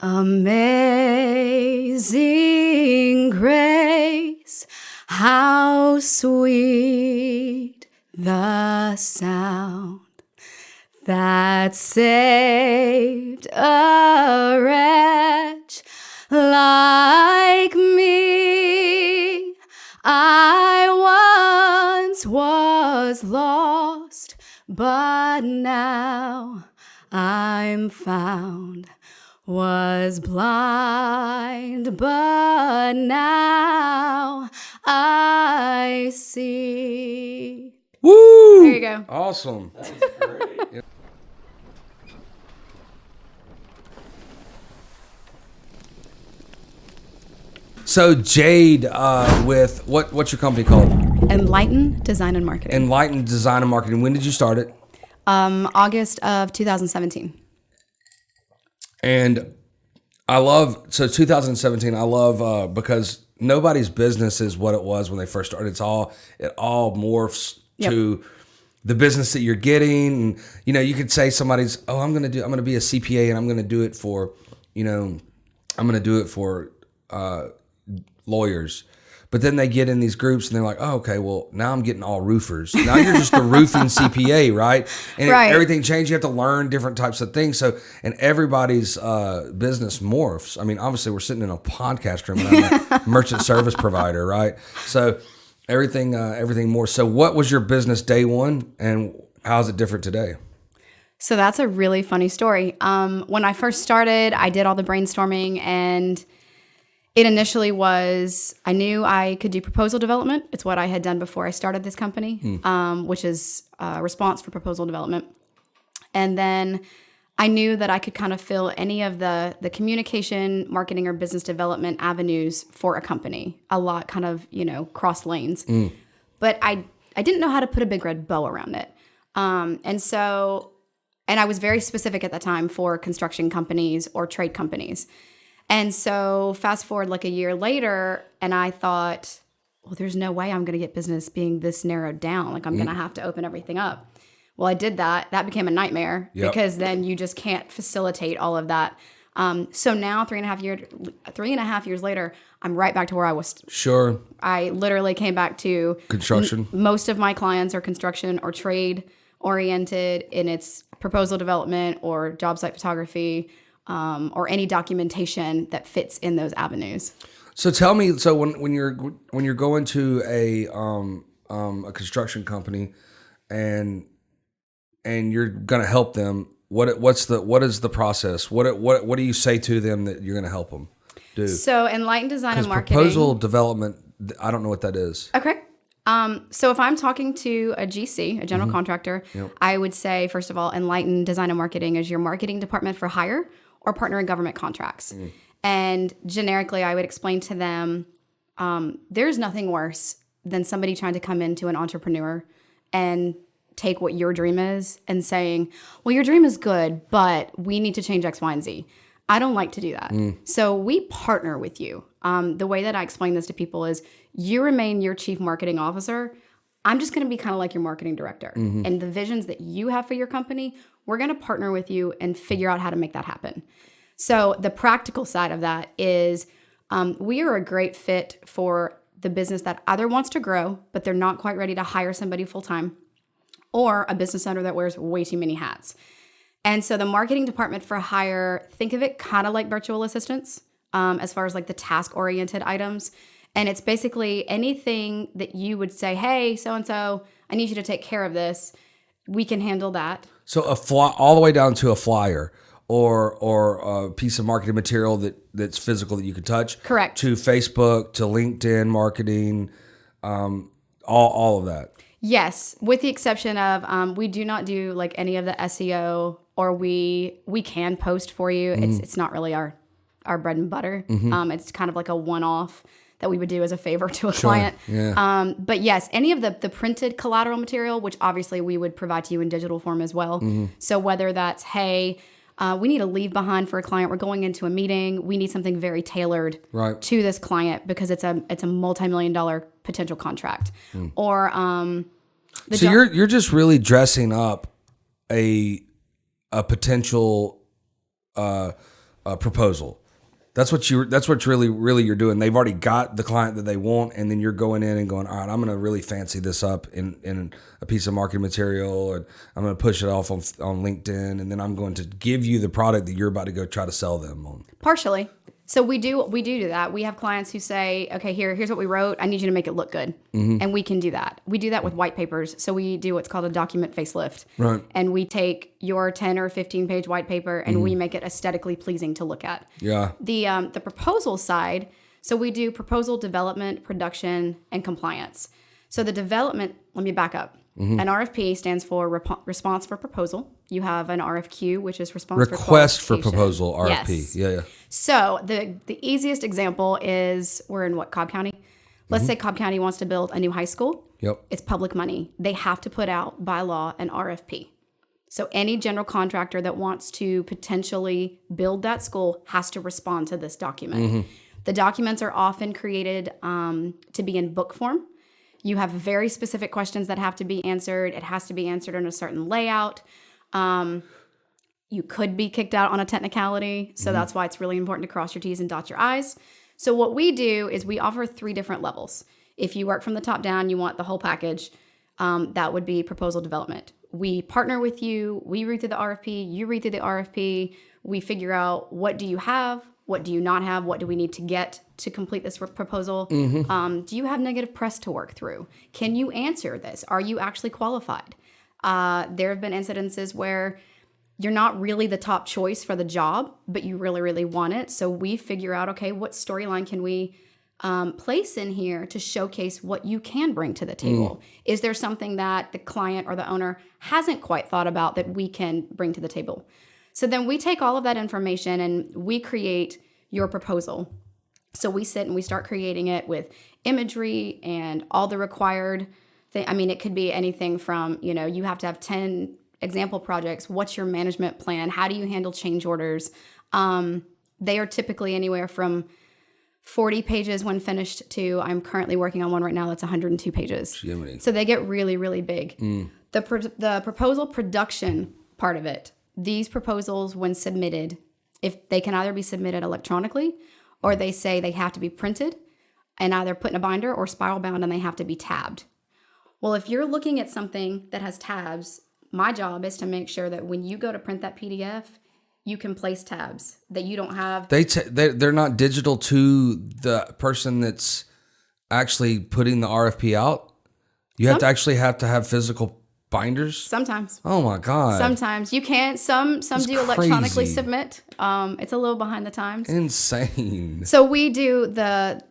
Amazing grace, how sweet the sound that saved a wretch like me. I once was lost, but now I'm found. Was blind, but now I see. Woo! There you go. Awesome. That's great. So Jade, with what's your company called? Enlighten Design and Marketing. Enlighten Design and Marketing. When did you start it? August of 2017. And I love, so 2017, I love, because nobody's business is what it was when they first started. It all morphs to the business that you're getting. And, you know, you could say somebody's, I'm going to be a CPA and I'm going to do it for, lawyers. But then they get in these groups and they're like, okay, well, now I'm getting all roofers. Now you're just a roofing CPA, right? And Right. everything changed. You have to learn different types of things. So, and everybody's business morphs. I mean, obviously we're sitting in a podcast room and I'm a merchant service provider, right? So everything morphs. So what was your business day one and how is it different today? So that's a really funny story. When I first started, I did all the brainstorming, and it initially was, I knew I could do proposal development. It's what I had done before I started this company, which is a response for proposal development. And then I knew that I could kind of fill any of the communication, marketing, or business development avenues for a company, a lot kind of, cross lanes. But I didn't know how to put a big red bow around it. And I was very specific at the time for construction companies or trade companies. And so fast forward like a year later, and I thought, well, there's no way I'm going to get business being this narrowed down. Like I'm going to have to open everything up. Well, I did that. That became a nightmare because then you just can't facilitate all of that. So now 3.5 years later, I'm right back to where I was. Sure. I literally came back to Construction. Most of my clients are construction or trade oriented in its proposal development or job site photography, or any documentation that fits in those avenues. So tell me, so when you're going to a construction company and you're going to help them, what is the process? What do you say to them that you're going to help them do? So Enlighten Design and Marketing. Proposal development, I don't know what that is. Okay. So if I'm talking to a GC, a general contractor, I would say, first of all, Enlighten Design and Marketing is your marketing department for hire or partner in government contracts. And generically, I would explain to them, there's nothing worse than somebody trying to come into an entrepreneur and take what your dream is and saying, well, your dream is good, but we need to change X, Y, and Z. I don't like to do that. So we partner with you. The way that I explain this to people is you remain your chief marketing officer. I'm just going to be kind of like your marketing director. And the visions that you have for your company, we're going to partner with you and figure out how to make that happen. So the practical side of that is we are a great fit for the business that either wants to grow, but they're not quite ready to hire somebody full-time, or a business owner that wears way too many hats. And so the marketing department for hire, think of it kind of like virtual assistants, as far as like the task-oriented items. And it's basically anything that you would say, hey, so-and-so, I need you to take care of this. We can handle that. So all the way down to a flyer or a piece of marketing material that's physical that you can touch. Correct. To Facebook, to LinkedIn marketing, all of that. Yes, with the exception of we do not do like any of the SEO, or we can post for you. It's not really our bread and butter. It's kind of like a one-off that we would do as a favor to a client. Yeah. But yes, any of the printed collateral material, which obviously we would provide to you in digital form as well. So whether that's, hey, we need a leave behind for a client. We're going into a meeting. We need something very tailored to this client because it's a multi-million-dollar potential contract. Or so you're just really dressing up a potential proposal. That's what really you're doing. They've already got the client that they want, and then you're going in and going, all right, I'm going to really fancy this up in a piece of marketing material, and I'm going to push it off on LinkedIn, and then I'm going to give you the product that you're about to go try to sell them on. Partially. So we do that. We have clients who say, okay, here's what we wrote. I need you to make it look good. Mm-hmm. And we can do that. We do that with white papers. So we do what's called a document facelift. Right. And we take your 10 or 15 page white paper and we make it aesthetically pleasing to look at. Yeah. The proposal side, so we do proposal development, production, and compliance. So the development, let me back up. Mm-hmm. An RFP stands for response for proposal. You have an RFQ, which is request for proposal, RFP. Yes. Yeah. So the easiest example is we're in Cobb County. Let's say Cobb County wants to build a new high school. Yep. It's public money. They have to put out by law an RFP. So any general contractor that wants to potentially build that school has to respond to this document. Mm-hmm. The documents are often created to be in book form. You have very specific questions that have to be answered. It has to be answered in a certain layout. You could be kicked out on a technicality. So that's why it's really important to cross your T's and dot your I's. So what we do is we offer 3 different levels. If you work from the top down, you want the whole package, that would be proposal development. We partner with you. We read through the RFP. You read through the RFP. We figure out what do you have? What do you not have? What do we need to get to complete this proposal? Mm-hmm. Do you have negative press to work through? Can you answer this? Are you actually qualified? There have been incidences where you're not really the top choice for the job, but you really, really want it. So we figure out, okay, what storyline can we place in here to showcase what you can bring to the table? Is there something that the client or the owner hasn't quite thought about that we can bring to the table? So then we take all of that information and we create your proposal. So we sit and we start creating it with imagery and all the required thing. I mean, it could be anything from, you have to have 10 example projects. What's your management plan? How do you handle change orders? They are typically anywhere from 40 pages when finished to, I'm currently working on one right now that's 102 pages. Jiminy. So they get really, really big. The proposal production part of it, these proposals, when submitted, if they can either be submitted electronically or they say they have to be printed and either put in a binder or spiral bound and they have to be tabbed. Well, if you're looking at something that has tabs, my job is to make sure that when you go to print that PDF, you can place tabs that you don't have. They're not digital to the person that's actually putting the RFP out. You have to have physical binders? Sometimes. Oh my God. Sometimes. You can't. Some do electronically submit. It's a little behind the times. Insane. So we do the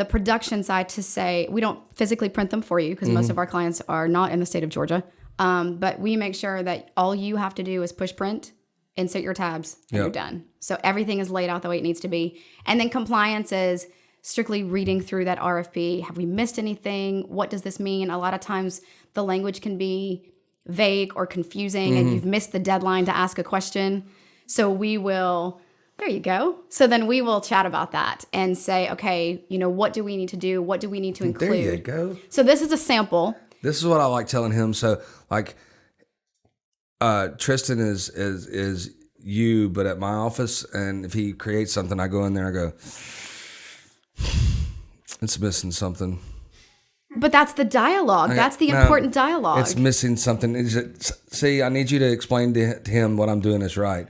production side to say, we don't physically print them for you because most of our clients are not in the state of Georgia. But we make sure that all you have to do is push print, insert your tabs, and you're done. So everything is laid out the way it needs to be. And then compliance is strictly reading through that RFP. Have we missed anything? What does this mean? A lot of times the language can be vague or confusing and you've missed the deadline to ask a question. So we will, there you go. So then we will chat about that and say, okay, what do we need to do? What do we need to include? There you go. So this is a sample. This is what I like telling him. So like, Tristan is you, but at my office, and if he creates something, I go in there and I go, it's missing something. But that's the dialogue. That's the important dialogue. It's missing something. See, I need you to explain to him what I'm doing is right.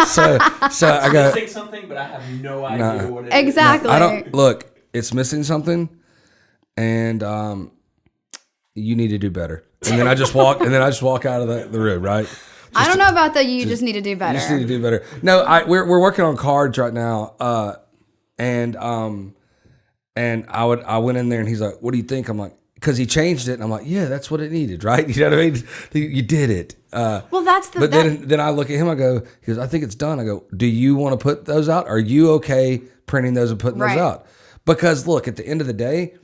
So I got missing something, but I have no idea what it is. Exactly. I don't look. It's missing something, and you need to do better. And then I just walk. Out of the room. Right. I don't know about the you just need to do better. You just need to do better. No, we're working on cards right now. And I went in there and he's like, "What do you think?" I'm like, because he changed it, and I'm like, "Yeah, that's what it needed, right?" You know what I mean? You did it. Well, that's the. But then I look at him. I go, he goes, "I think it's done." I go, "Do you want to put those out? Are you okay printing those and putting those out?" Because look, at the end of the day,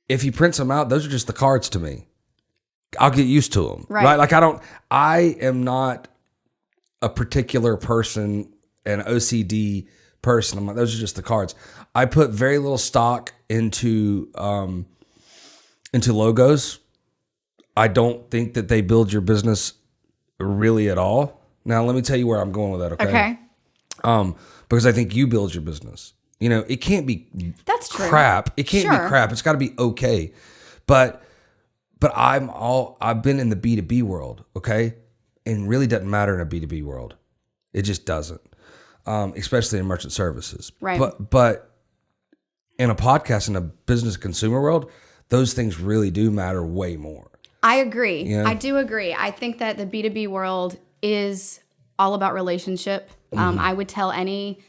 if he prints them out, those are just the cards to me. I'll get used to them, right? Like I am not a particular person, an OCD person. I'm like, those are just the cards. I put very little stock into logos. I don't think that they build your business really at all. Now, let me tell you where I'm going with that. Okay. Because I think you build your business. You know, it can't be That's true. crap. It can't be Sure. crap. It's got to be okay. But I've been in the B2B world, okay? And really doesn't matter in a B2B world. It just doesn't. Especially in merchant services. Right. But in a podcast, in a business consumer world, those things really do matter way more. I agree. Yeah. I do agree. I think that the B2B world is all about relationship. I would tell any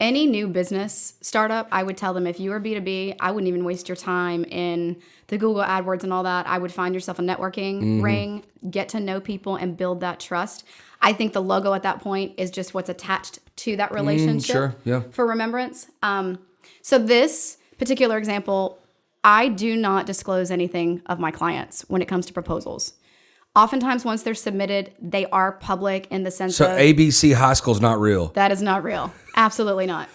new business startup, I would tell them, if you are B2B, I wouldn't even waste your time in the Google AdWords and all that. I would find yourself a networking ring, get to know people, and build that trust. I think the logo at that point is just what's attached to that relationship Sure, yeah. for remembrance. So this particular example, I do not disclose anything of my clients when it comes to proposals. Oftentimes, once they're submitted, they are public in the sense So of ABC High School is not real. that is not real. Absolutely not.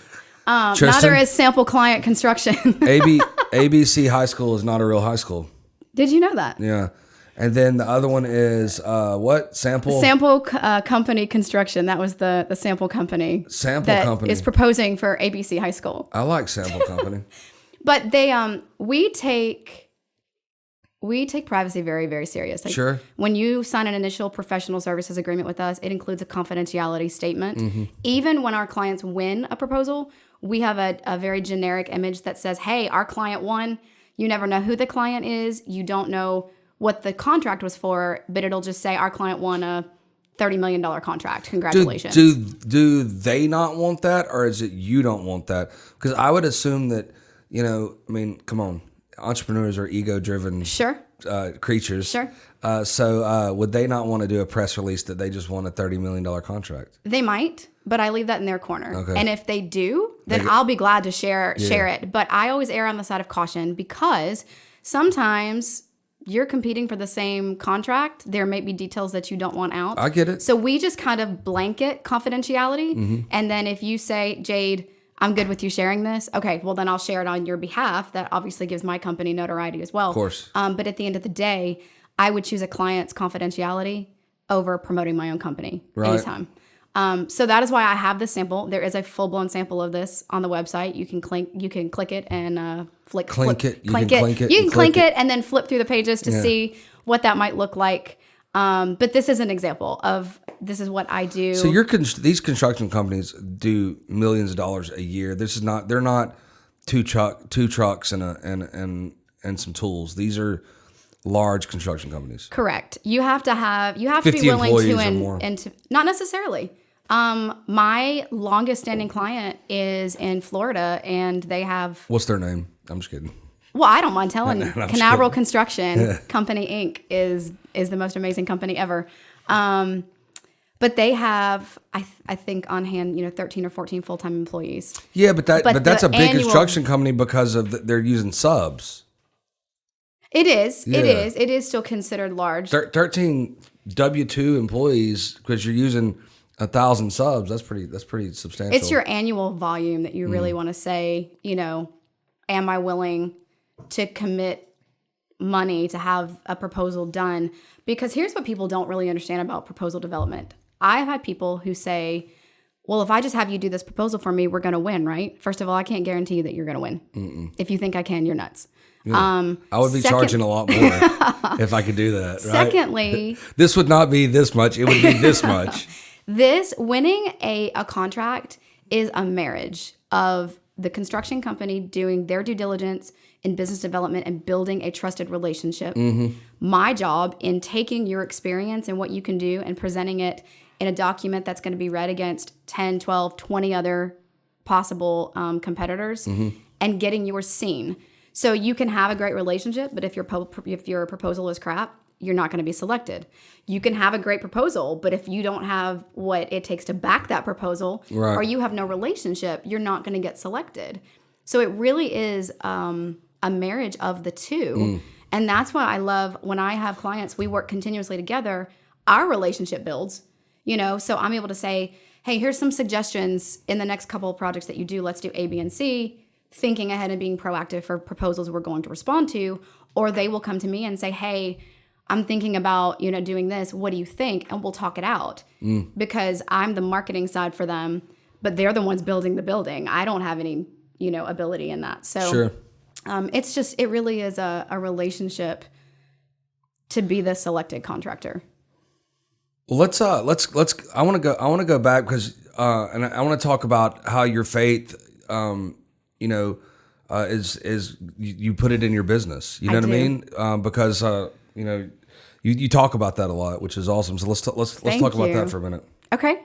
Tristan? Neither is sample client construction. ABC High School is not a real high school. Did you know that? Yeah. And then the other one is what? Sample company construction. That was the sample company. Sample that company. is proposing for ABC High School. I like Sample Company. But they we take privacy very, very serious. Like, Sure. When you sign an initial professional services agreement with us, it includes a confidentiality statement. Mm-hmm. Even when our clients win a proposal, we have a very generic image that says, hey, our client won. You never know who the client is. You don't know what the contract was for, but it'll just say our client won a $30 million contract. Congratulations. Do they not want that, or is it you don't want that? Because I would assume that, you know, I mean, come on. Entrepreneurs are ego-driven Sure. Creatures. Sure. So would they not want to do a press release that they just won a $30 million contract? They might, but I leave that in their corner. Okay. And if they do, then I'll be glad to share it. But I always err on the side of caution, because sometimes you're competing for the same contract. There may be details that you don't want out. I get it. So we just kind of blanket confidentiality. Mm-hmm. And then if you say, Jade, I'm good with you sharing this. Okay, well, then I'll share it on your behalf. That obviously gives my company notoriety as well. Of course. But at the end of the day, I would choose a client's confidentiality over promoting my own company anytime. So that is why I have this sample. There is a full-blown sample of this on the website. You can click it and You can clink it and then flip through the pages to see what that might look like. But this is an example of this is what I do. So these construction companies do millions of dollars a year. They're not two trucks and some tools. These are large construction companies. Correct. You have to be willing to not necessarily. My longest standing client is in Florida, and they have. What's their name? I'm just kidding. Well, I don't mind telling. No, Canaveral Construction Company Inc. is the most amazing company ever. But they have, I think on hand, 13 or 14 full-time employees. Yeah, but that's a big construction company because of they're using subs. It is. Yeah. It is still considered large. 13 W-2 employees because you're using 1,000 subs. That's pretty substantial. It's your annual volume that you really want to say, am I willing to commit money to have a proposal done? Because here's what people don't really understand about proposal development. I've had people who say, well, if I just have you do this proposal for me, we're going to win, right? First of all, I can't guarantee you that you're going to win. Mm-mm. If you think I can, you're nuts. Yeah. I would be charging a lot more if I could do that. Right? Secondly, this would not be this much. It would be this much. Winning a contract is a marriage of the construction company doing their due diligence in business development and building a trusted relationship. Mm-hmm. My job in taking your experience and what you can do and presenting it in a document that's going to be read against 10, 12, 20 other possible competitors and getting yours seen. So you can have a great relationship, but if your proposal is crap, you're not going to be selected. You can have a great proposal, but if you don't have what it takes to back that proposal, right, or you have no relationship, you're not going to get selected. So it really is a marriage of the two. And that's why I love when I have clients, we work continuously together, our relationship builds, so I'm able to say, hey, here's some suggestions in the next couple of projects that you do. Let's do A, B, and C. Thinking ahead and being proactive for proposals we're going to respond to, or they will come to me and say, hey, I'm thinking about, doing this. What do you think? And we'll talk it out because I'm the marketing side for them. but they're the ones building the building. I don't have any, ability in that. So Sure. it really is a relationship to be the selected contractor. Well, let's I want to go back because and I want to talk about how your faith is you put it in your business. You know what I mean? Because you talk about that a lot, which is awesome. So let's talk about that for a minute. Okay.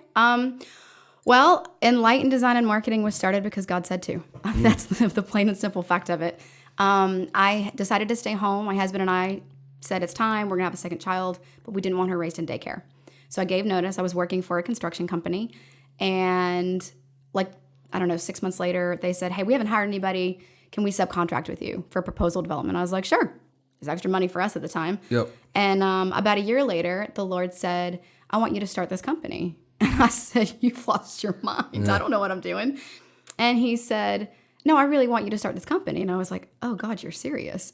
Well, Enlighten Design and Marketing was started because God said to. That's the plain and simple fact of it. I decided to stay home. My husband and I said it's time. We're gonna have a second child, but we didn't want her raised in daycare. So I gave notice. I was working for a construction company, and 6 months later, they said, "Hey, we haven't hired anybody. Can we subcontract with you for proposal development?" I was like, "Sure." It's extra money for us at the time. Yep. And about a year later, the Lord said, "I want you to start this company." And I said, "You've lost your mind. Yeah. I don't know what I'm doing." And he said, "No, I really want you to start this company." And I was like, "Oh God, you're serious."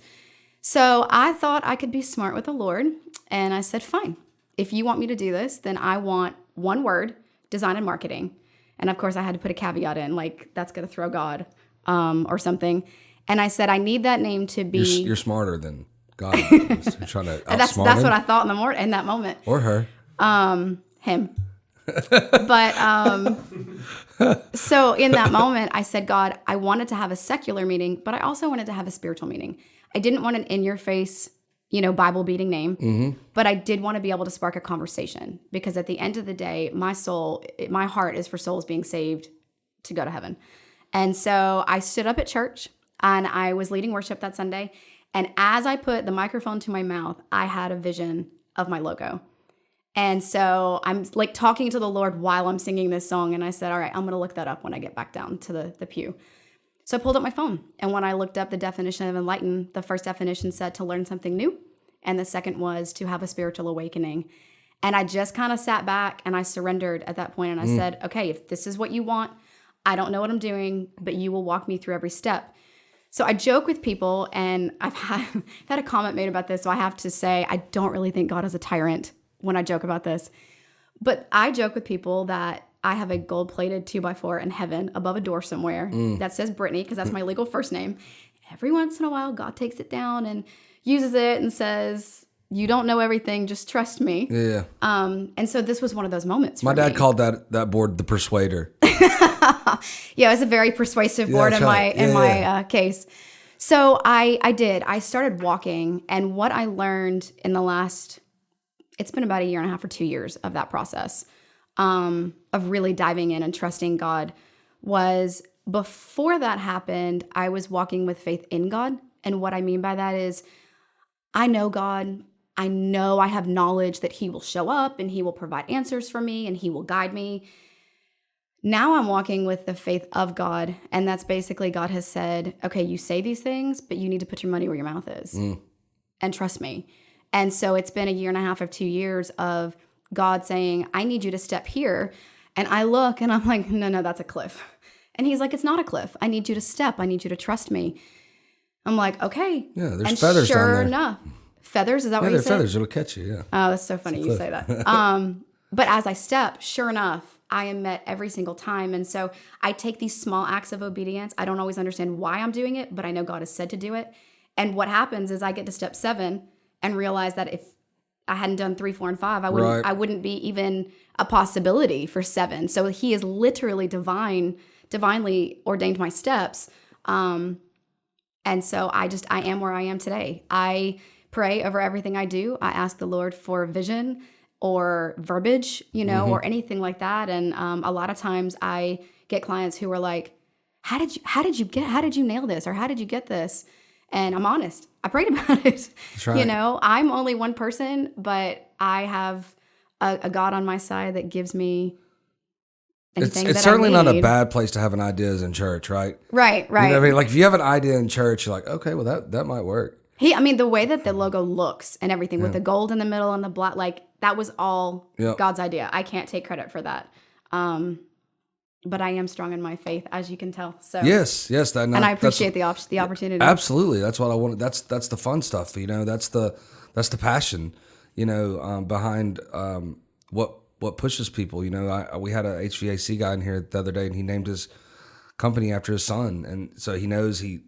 So I thought I could be smart with the Lord. And I said, "Fine. If you want me to do this, then I want one word, design and marketing." And of course I had to put a caveat in, that's going to throw God or something. And I said, "I need that name to be..." You're smarter than God. You're trying to that's outsmart what him. I thought in that moment. Or her. Him. But so in that moment, I said, "God, I wanted to have a secular meeting, but I also wanted to have a spiritual meeting. I didn't want an in-your-face, Bible beating name, but I did want to be able to spark a conversation, because at the end of the day, my heart is for souls being saved to go to heaven." And so I stood up at church and I was leading worship that Sunday. And as I put the microphone to my mouth, I had a vision of my logo. And so I'm talking to the Lord while I'm singing this song. And I said, "All right, I'm going to look that up when I get back down to the pew." So I pulled up my phone. And when I looked up the definition of Enlighten, the first definition said to learn something new. And the second was to have a spiritual awakening. And I just kind of sat back and I surrendered at that point. And I said, "Okay, if this is what you want, I don't know what I'm doing, but you will walk me through every step." So I joke with people, and I've had a comment made about this. So I have to say, I don't really think God is a tyrant when I joke about this. But I joke with people that I have a gold-plated 2x4 in heaven above a door somewhere that says Brittany, because that's my legal first name. Every once in a while, God takes it down and uses it and says, "You don't know everything, just trust me." Yeah. And so this was one of those moments. My dad called that board the Persuader. Yeah, it was a very persuasive board in my case. So I did. I started walking, and what I learned in the last, it's been about a year and a half or 2 years of that process, of really diving in and trusting God, was before that happened, I was walking with faith in God. And what I mean by that is, I know God. I know I have knowledge that He will show up and He will provide answers for me and He will guide me. Now I'm walking with the faith of God, and that's basically God has said, "Okay, you say these things, but you need to put your money where your mouth is and trust me." And so it's been a year and a half of 2 years of God saying, "I need you to step here." And I look and I'm like, no, that's a cliff. And He's like, "It's not a cliff. I need you to step. I need you to trust me." I'm like, "Okay." Yeah, there's and feathers down there. Sure enough. Feathers? Is that what you said? Yeah, feathers. It'll catch you, yeah. Oh, that's so funny you say that. But as I step, sure enough, I am met every single time. And so I take these small acts of obedience. I don't always understand why I'm doing it, but I know God has said to do it. And what happens is I get to step 7 and realize that if I hadn't done 3, 4, and 5, I wouldn't be even a possibility for 7. So He is literally divinely ordained my steps. And so I am where I am today. I pray over everything I do. I ask the Lord for vision or verbiage, or anything like that. And a lot of times I get clients who are like, how did you nail this? Or how did you get this? And I'm honest. I prayed about it. That's right. I'm only one person, but I have a God on my side that gives me anything it's certainly not a bad place to have an idea is in church, right? Right. You know what I mean? Like if you have an idea in church, you're like, okay, well that might work. The way that the logo looks and everything with the gold in the middle and the black, that was all God's idea. I can't take credit for that. But I am strong in my faith, as you can tell. So yes, and I appreciate the opportunity. Absolutely, that's what I wanted. That's the fun stuff. That's the passion. Behind what pushes people. You know, we had a HVAC guy in here the other day, and he named his company after his son, and so he knows he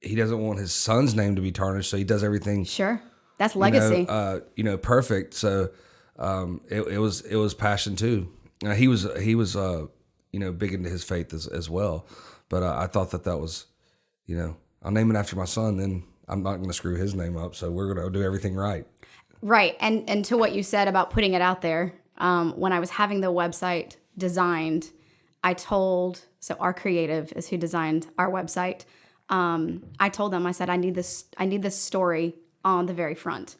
doesn't want his son's name to be tarnished, so he does everything. Sure, that's legacy. Perfect. So it was passion too. He was big into his faith as well, but I thought that was, I'll name it after my son, then I'm not going to screw his name up, so we're going to do everything right. Right, and to what you said about putting it out there, when I was having the website designed, I told, so our creative is who designed our website. I told them, I said, I need this story on the very front,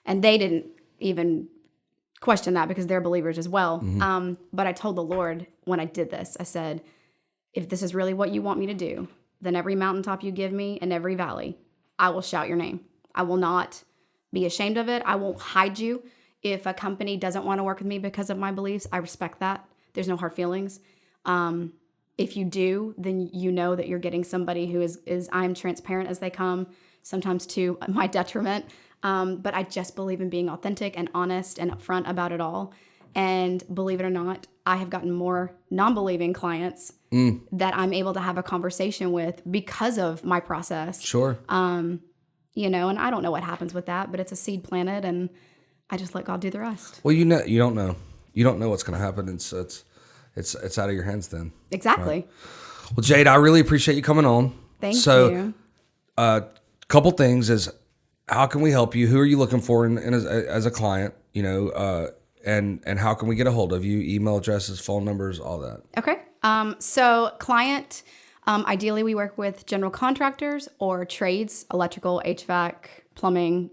and they didn't even question that because they're believers as well. Mm-hmm. But I told the Lord when I did this, I said, if this is really what you want me to do, then every mountaintop you give me and every valley, I will shout your name. I will not be ashamed of it. I won't hide you. If a company doesn't want to work with me because of my beliefs, I respect that. There's no hard feelings. If you do, then you know that you're getting somebody who is I'm transparent as they come, sometimes to my detriment. But I just believe in being authentic and honest and upfront about it all. And believe it or not, I have gotten more non-believing clients that I'm able to have a conversation with because of my process. Sure. And I don't know what happens with that, but it's a seed planted, and I just let God do the rest. You don't know. You don't know what's going to happen. It's out of your hands then. Exactly. Right. Well, Jade, I really appreciate you coming on. Thank you. So, couple things is, how can we help you? Who are you looking for as a client? And how can we get a hold of you? Email addresses, phone numbers, all that. Okay. So client, ideally we work with general contractors or trades, electrical, HVAC, plumbing,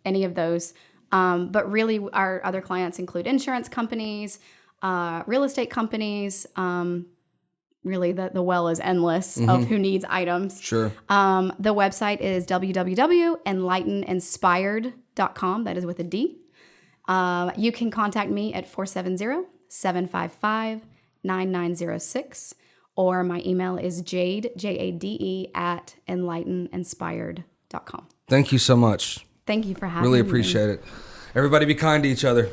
any of those. But really our other clients include insurance companies, real estate companies. Really the well is endless of who needs items. Sure. The website is www.enlighteninspired.com. That is with a D. You can contact me at 470-755-9906, or my email is Jade, Jade, at enlighteninspired.com. Thank you so much. Thank you for having me. Really appreciate it. Everybody be kind to each other.